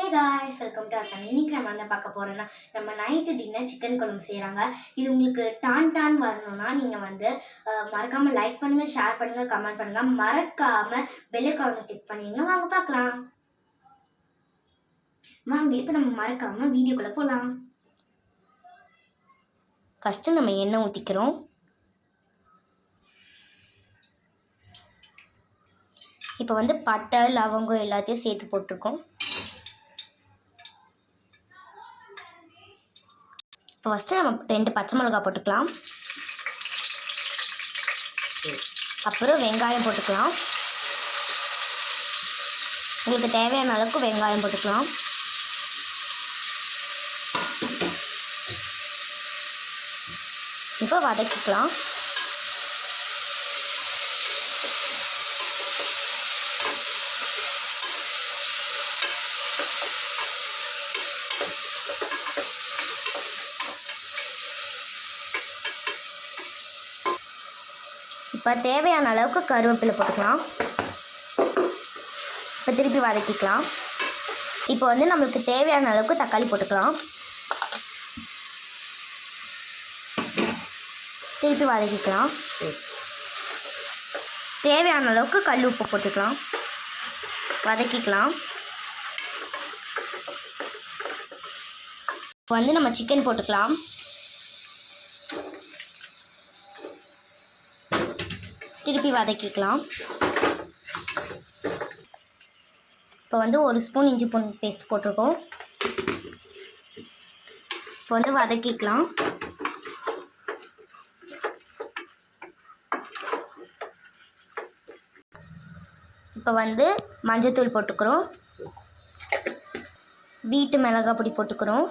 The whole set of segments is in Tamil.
Hey guys, welcome to our channel. இன்னைக்கு நம்ம என்ன பார்க்க போறோம்னா நம்ம நைட் டின்னர் சிக்கன் குழம்பு செய்றாங்க. இது உங்களுக்கு டான் வரணும்னா நீங்க மறக்காம லைக் பண்ணுங்க, ஷேர் பண்ணுங்க, கமெண்ட் பண்ணுங்க. மறக்காம பெல் ஐகானை கிளிக் பண்ணிடுங்க. வாங்க பார்க்கலாம். வாங்க இப்போ நம்ம மறக்காம வீடியோக்குள்ள போலாம். ஃபர்ஸ்ட் நம்ம எண்ணெய் ஊத்திக்கிறோம். இப்போ பட்டை, லவங்கம் எல்லாத்தையும் சேர்த்து போட்டுருக்கோம். இப்போ ஃபஸ்ட்டு நம்ம 2 பச்சை மிளகாய் போட்டுக்கலாம். அப்புறம் வெங்காயம் போட்டுக்கலாம். உங்களுக்கு தேவையான அளவுக்கு வெங்காயம் போட்டுக்கலாம். இப்போ வதக்கிக்கலாம். இப்போ தேவையான அளவுக்கு கருவேப்பிலை போட்டுக்கலாம். இப்போ திருப்பி வதக்கிக்கலாம். இப்போ நம்மளுக்கு தேவையான அளவுக்கு தக்காளி போட்டுக்கலாம். திருப்பி வதக்கிக்கலாம். தேவையான அளவுக்கு கல் உப்பு போட்டுக்கலாம். வதக்கிக்கலாம். இப்போ நம்ம சிக்கன் போட்டுக்கலாம். திருப்பி வதக்கிக்கலாம். இப்போ 1 ஸ்பூன் இஞ்சி பூண்டு பேஸ்ட் போட்டிருக்கோம். இப்போ வதக்கிக்கலாம். இப்போ மஞ்சத்தூள் போட்டுக்கிறோம். வீட்டு மிளகாய் பொடி போட்டுக்கிறோம்.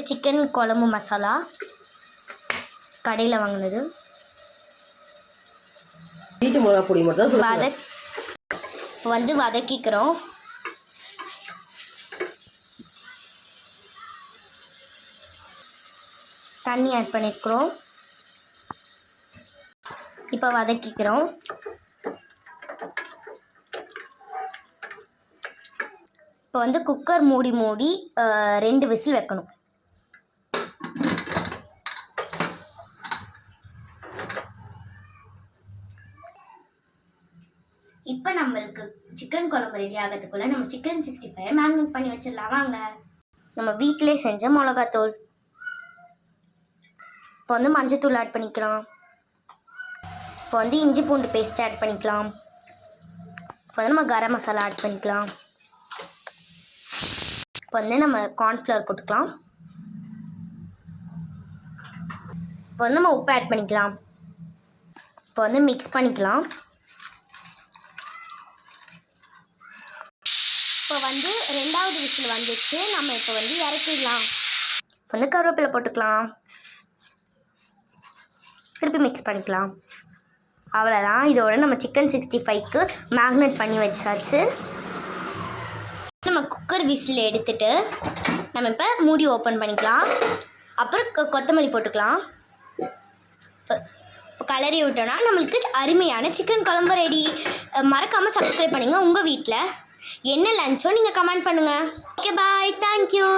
சிக்கன் குழம்பு மசாலா கடையில் வாங்கினது. வீட்டு மிளகாய் பொடி மட்டும் வதக்கிக்கிறோம். தண்ணி ஆட் பண்ணிக்கிறோம். இப்போ வதக்கிக்கிறோம். இப்போ குக்கர் மூடி 2 விசில் வைக்கணும். இப்போ நம்மளுக்கு சிக்கன் குழம்பு ரெடி ஆகிறதுக்குள்ள நம்ம சிக்கன் 65 மேரினேட் பண்ணி வச்சிடலாம். வாங்க. நம்ம வீட்டிலே செஞ்ச மிளகாத்தூள். இப்போ மஞ்சத்தூள் ஆட் பண்ணிக்கலாம். இப்போ இஞ்சி பூண்டு பேஸ்ட் ஆட் பண்ணிக்கலாம். இப்போ நம்ம கரம் மசாலா ஆட் பண்ணிக்கலாம். இப்போ நம்ம கார்ன்ஃப்ளவர் போட்டுக்கலாம். இப்போ நம்ம உப்பு ஆட் பண்ணிக்கலாம். இப்போ மிக்ஸ் பண்ணிக்கலாம். இப்போ 2வது விசில் வந்துச்சு. நம்ம இப்போ இறக்கிடலாம். இப்போ கருவேப்பிலை போட்டுக்கலாம். திருப்பி மிக்ஸ் பண்ணிக்கலாம். அவ்வளோதான். இதோட நம்ம சிக்கன் 65க்கு மேரினேட் பண்ணி வச்சாச்சு. நம்ம குக்கர் விசில் எடுத்துட்டு நம்ம இப்போ மூடி ஓப்பன் பண்ணிக்கலாம். அப்புறம் கொத்தமல்லி போட்டுக்கலாம். இப்போ கலரி விட்டோன்னா நம்மளுக்கு அருமையான சிக்கன் குழம்பு ரெடி. மறக்காமல் சப்ஸ்கிரைப் பண்ணுங்கள். உங்கள் வீட்டில் என்ன லஞ்சோ நீங்கள் கமெண்ட் பண்ணுங்கள். ஓகே, பாய், தேங்க்யூ.